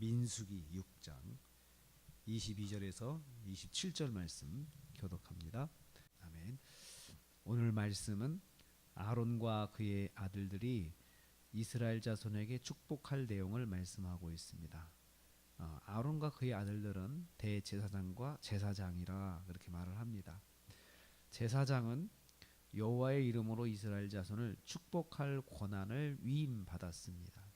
민수기 6장 22절에서 27절 말씀 교독합니다. 아멘. 오늘 말씀은 아론과 그의 아들들이 이스라엘 자손에게 축복할 내용을 말씀하고 있습니다. 아론과 그의 아들들은 대제사장과 제사장이라 그렇게 말을 합니다. 제사장은 여호와의 이름으로 이스라엘 자손을 축복할 권한을 위임받았습니다.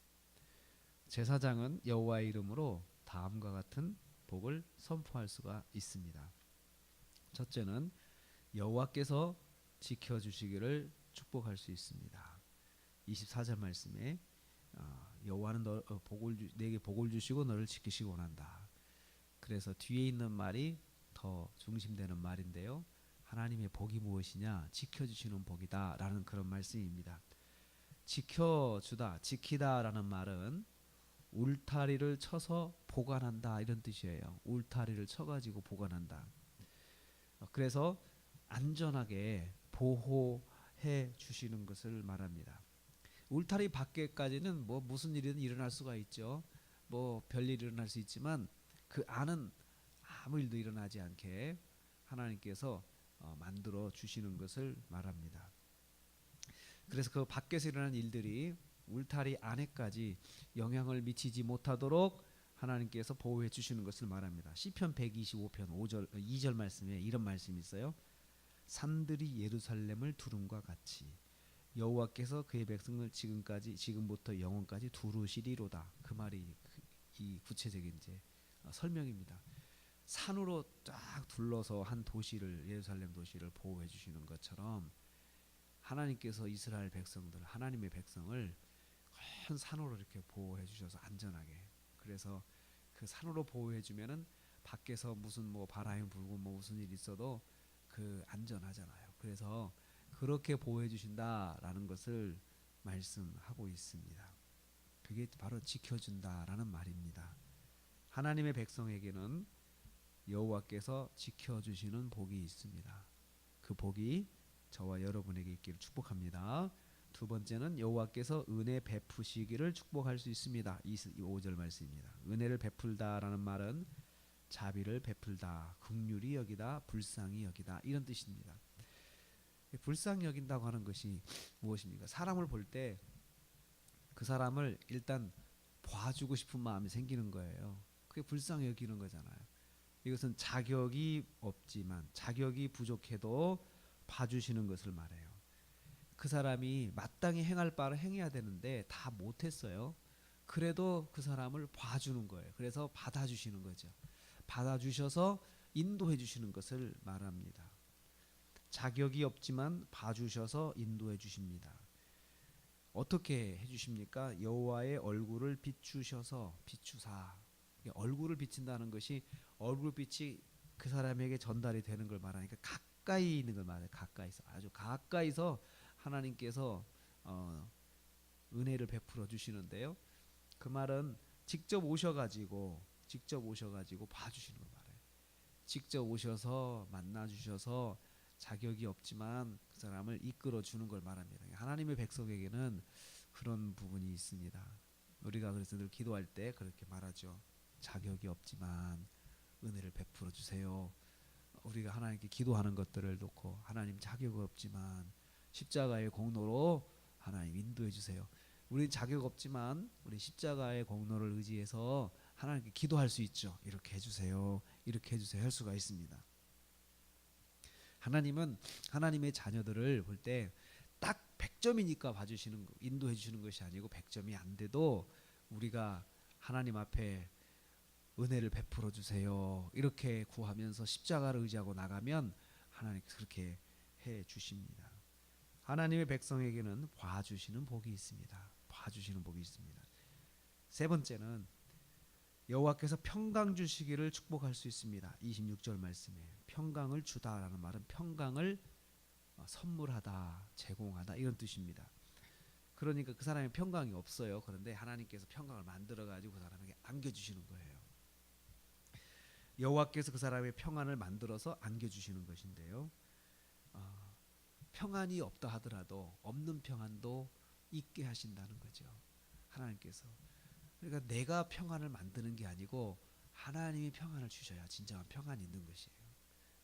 제사장은 여호와의 이름으로 다음과 같은 복을 선포할 수가 있습니다. 첫째는 여호와께서 지켜주시기를 축복할 수 있습니다. 24절 말씀에 여호와는 내게 복을 주시고 너를 지키시기 원한다. 그래서 뒤에 있는 말이 더 중심되는 말인데요. 하나님의 복이 무엇이냐? 지켜주시는 복이다 라는 그런 말씀입니다. 지켜주다, 지키다 라는 말은 울타리를 쳐서 보관한다 이런 뜻이에요. 울타리를 쳐가지고 보관한다. 그래서 안전하게 보호해 주시는 것을 말합니다. 울타리 밖에까지는 무슨 일이든 일어날 수가 있죠. 별일이 일어날 수 있지만 그 안은 아무 일도 일어나지 않게 하나님께서 만들어 주시는 것을 말합니다. 그래서 그 밖에서 일어나는 일들이 울타리 안에까지 영향을 미치지 못하도록 하나님께서 보호해 주시는 것을 말합니다. 시편 125편 2절 말씀에 이런 말씀이 있어요. 산들이 예루살렘을 두름과 같이 여호와께서 그의 백성을 지금부터 영원까지 두루시리로다. 그 말이 이 구체적인 설명입니다. 산으로 쫙 둘러서 한 도시를, 예루살렘 도시를 보호해 주시는 것처럼 하나님께서 이스라엘 백성들, 하나님의 백성을 큰 산으로 이렇게 보호해 주셔서 안전하게, 그래서 그 산으로 보호해 주면은 밖에서 무슨 바람이 불고 무슨 일이 있어도 그 안전하잖아요. 그래서 그렇게 보호해 주신다라는 것을 말씀하고 있습니다. 그게 바로 지켜준다라는 말입니다. 하나님의 백성에게는 여호와께서 지켜주시는 복이 있습니다. 그 복이 저와 여러분에게 있기를 축복합니다. 두 번째는 여호와께서 은혜 베푸시기를 축복할 수 있습니다. 5절 말씀입니다. 은혜를 베풀다라는 말은 자비를 베풀다, 긍휼히 여기다, 불쌍히 여기다 이런 뜻입니다. 불쌍히 여긴다고 하는 것이 무엇입니까? 사람을 볼 때 그 사람을 일단 봐주고 싶은 마음이 생기는 거예요. 그게 불쌍히 여기는 거잖아요. 이것은 자격이 없지만, 자격이 부족해도 봐주시는 것을 말해요. 그 사람이 마땅히 행할 바를 행해야 되는데 다 못했어요. 그래도 그 사람을 봐주는 거예요. 그래서 받아주시는 거죠. 받아주셔서 인도해 주시는 것을 말합니다. 자격이 없지만 봐주셔서 인도해 주십니다. 어떻게 해주십니까? 여호와의 얼굴을 비추셔서, 비추사, 얼굴을 비친다는 것이 얼굴빛이 그 사람에게 전달이 되는 걸 말하니까 가까이 있는 걸 말해요. 가까이서, 아주 가까이서 하나님께서 은혜를 베풀어 주시는데요. 그 말은 직접 오셔가지고 봐주시는 걸 말해요. 직접 오셔서 만나 주셔서 자격이 없지만 그 사람을 이끌어 주는 걸 말합니다. 하나님의 백성에게는 그런 부분이 있습니다. 우리가 그래서 늘 기도할 때 그렇게 말하죠. 자격이 없지만 은혜를 베풀어 주세요. 우리가 하나님께 기도하는 것들을 놓고 하나님 자격 없지만 십자가의 공로로 하나님 인도해 주세요. 우리 자격 없지만 우리 십자가의 공로를 의지해서 하나님께 기도할 수 있죠. 이렇게 해주세요. 이렇게 해주세요. 할 수가 있습니다. 하나님은 하나님의 자녀들을 볼 때 딱 100점이니까 봐주시는, 인도해 주시는 것이 아니고 100점이 안 돼도 우리가 하나님 앞에 은혜를 베풀어 주세요. 이렇게 구하면서 십자가를 의지하고 나가면 하나님께서 그렇게 해 주십니다. 하나님의 백성에게는 봐주시는 복이 있습니다. 봐주시는 복이 있습니다. 세 번째는 여호와께서 평강 주시기를 축복할 수 있습니다. 26절 말씀에 평강을 주다라는 말은 평강을 선물하다, 제공하다 이런 뜻입니다. 그러니까 그 사람이 평강이 없어요. 그런데 하나님께서 평강을 만들어가지고 그 사람에게 안겨주시는 거예요. 여호와께서 그 사람의 평안을 만들어서 안겨주시는 것인데요. 평안이 없다 하더라도 없는 평안도 있게 하신다는 거죠. 하나님께서 그러니까 내가 평안을 만드는 게 아니고 하나님이 평안을 주셔야 진정한 평안이 있는 것이에요.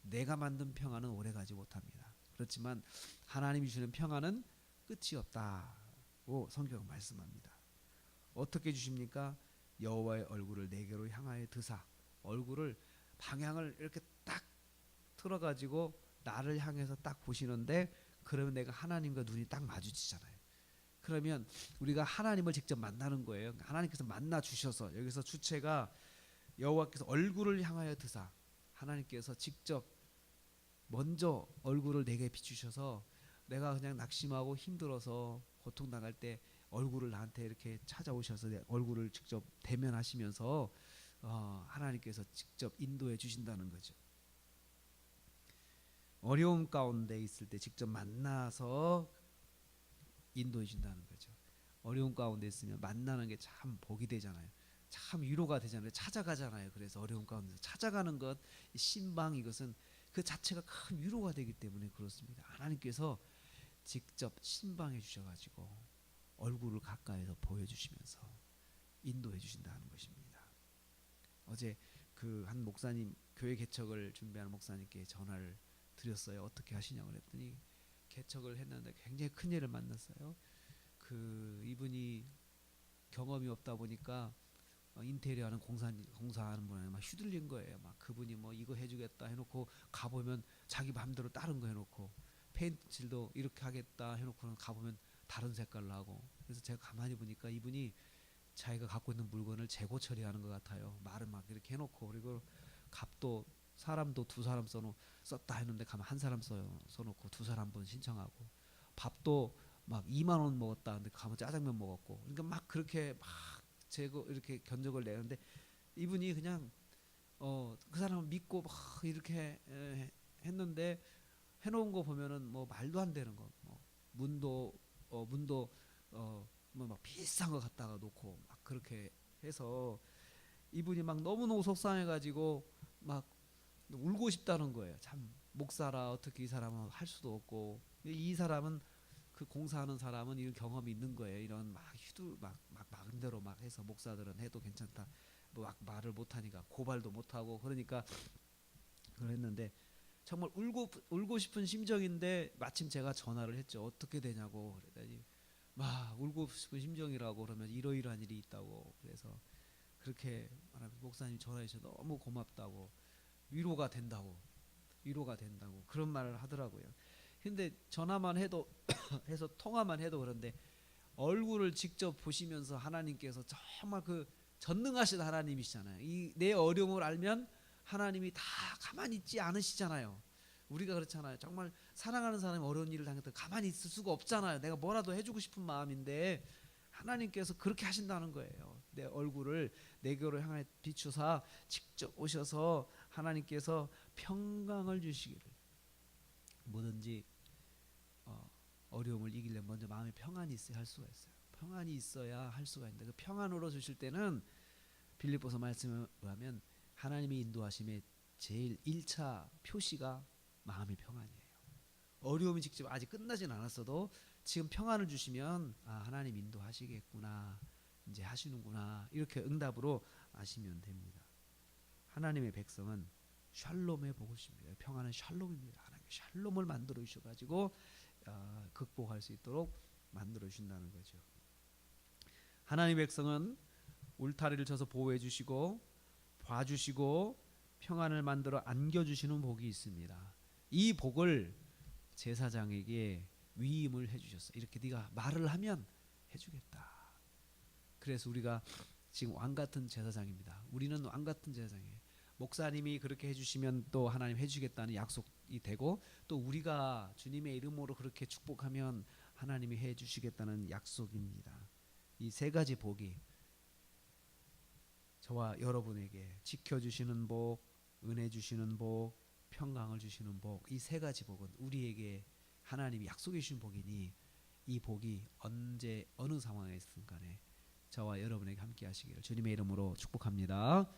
내가 만든 평안은 오래가지 못합니다. 그렇지만 하나님이 주는 평안은 끝이 없다고 성경은 말씀합니다. 어떻게 주십니까? 여호와의 얼굴을 내게로 향하여 드사, 얼굴을 방향을 이렇게 딱 틀어가지고 나를 향해서 딱 보시는데, 그러면 내가 하나님과 눈이 딱 마주치잖아요. 그러면 우리가 하나님을 직접 만나는 거예요. 하나님께서 만나 주셔서, 여기서 주체가 여호와께서 얼굴을 향하여 드사, 하나님께서 직접 먼저 얼굴을 내게 비추셔서, 내가 그냥 낙심하고 힘들어서 고통 당할 때 얼굴을 나한테 이렇게 찾아오셔서 내 얼굴을 직접 대면하시면서 하나님께서 직접 인도해 주신다는 거죠. 어려움 가운데 있을 때 직접 만나서 인도해 준다는 거죠. 어려움 가운데 있으면 만나는 게 참 복이 되잖아요. 참 위로가 되잖아요. 찾아가잖아요. 그래서 어려움 가운데서 찾아가는 것, 신방, 이것은 그 자체가 큰 위로가 되기 때문에 그렇습니다. 하나님께서 직접 신방해 주셔가지고 얼굴을 가까이서 보여주시면서 인도해 주신다는 것입니다. 어제 그 한 목사님, 교회 개척을 준비하는 목사님께 전화를 드렸어요. 어떻게 하시냐고 그랬더니 개척을 했는데 굉장히 큰 일을 만났어요. 그 이분이 경험이 없다 보니까 인테리어하는 공사하는 분한테 막 휘둘린 거예요. 막 그분이 뭐 이거 해주겠다 해놓고 가보면 자기 마음대로 다른 거 해놓고, 페인트칠도 이렇게 하겠다 해놓고는 가보면 다른 색깔로 하고. 그래서 제가 가만히 보니까 이분이 자기가 갖고 있는 물건을 재고 처리하는 것 같아요. 말을 막 이렇게 해놓고, 그리고 값도 사람도 두 사람 썼다 했는데 가면 한 사람 써놓고 두 사람 분 신청하고, 밥도 막 2만 원 먹었다 근데 가면 짜장면 먹었고, 그러니까 막 그렇게 막 재고 이렇게 견적을 내는데, 이분이 그냥 그 사람을 믿고 막 이렇게 했는데, 해놓은 거 보면은 뭐 말도 안 되는 거, 뭐 문도 뭐 막 비싼 거 갖다가 놓고 막 그렇게 해서, 이분이 막 너무너무 속상해가지고 막 울고 싶다는 거예요. 참 목사라 어떻게 이 사람은 할 수도 없고, 이 사람은 그 공사하는 사람은 이런 경험이 있는 거예요. 이런 막 마음대로 막 해서 목사들은 해도 괜찮다, 뭐 막 말을 못하니까 고발도 못하고, 그러니까 그랬는데 정말 울고 싶은 심정인데 마침 제가 전화를 했죠. 어떻게 되냐고 그랬더니 막 울고 싶은 심정이라고, 그러면 이러이러한 일이 있다고. 그래서 그렇게 말하면 목사님 전화해 주셔서 너무 고맙다고, 위로가 된다고 그런 말을 하더라고요. 근데 전화만 해도 해서 통화만 해도 그런데, 얼굴을 직접 보시면서 하나님께서 정말 그 전능하신 하나님이시잖아요. 이 내 어려움을 알면 하나님이 다 가만히 있지 않으시잖아요. 우리가 그렇잖아요. 정말 사랑하는 사람이 어려운 일을 당했다 가만히 있을 수가 없잖아요. 내가 뭐라도 해주고 싶은 마음인데 하나님께서 그렇게 하신다는 거예요. 내 얼굴을 내게로 향해 비추사 직접 오셔서 하나님께서 평강을 주시기를, 뭐든지 어려움을 이기려면 먼저 마음에 평안이 있어야 할 수가 있어요. 평안이 있어야 할 수가 있는데, 그 평안으로 주실 때는 빌립보서 말씀을 보면 하나님의 인도하심의 제일 1차 표시가 마음의 평안이에요. 어려움이 직접 아직 끝나진 않았어도 지금 평안을 주시면 하나님 인도하시겠구나, 이제 하시는구나, 이렇게 응답으로 아시면 됩니다. 하나님의 백성은 샬롬의 복이십니다. 평안은 샬롬입니다. 하나님 샬롬을 만들어 주셔가지고 극복할 수 있도록 만들어 주신다는 거죠. 하나님의 백성은 울타리를 쳐서 보호해 주시고 봐주시고 평안을 만들어 안겨주시는 복이 있습니다. 이 복을 제사장에게 위임을 해주셨어요. 이렇게 네가 말을 하면 해주겠다. 그래서 우리가 지금 왕같은 제사장입니다. 우리는 왕같은 제사장이에요. 목사님이 그렇게 해주시면 또 하나님 해주겠다는 약속이 되고, 또 우리가 주님의 이름으로 그렇게 축복하면 하나님이 해주시겠다는 약속입니다. 이 세 가지 복이 저와 여러분에게 지켜주시는 복, 은혜 주시는 복, 평강을 주시는 복, 이 세 가지 복은 우리에게 하나님이 약속해 주신 복이니, 이 복이 언제 어느 상황에 있든 간에 저와 여러분에게 함께 하시기를 주님의 이름으로 축복합니다.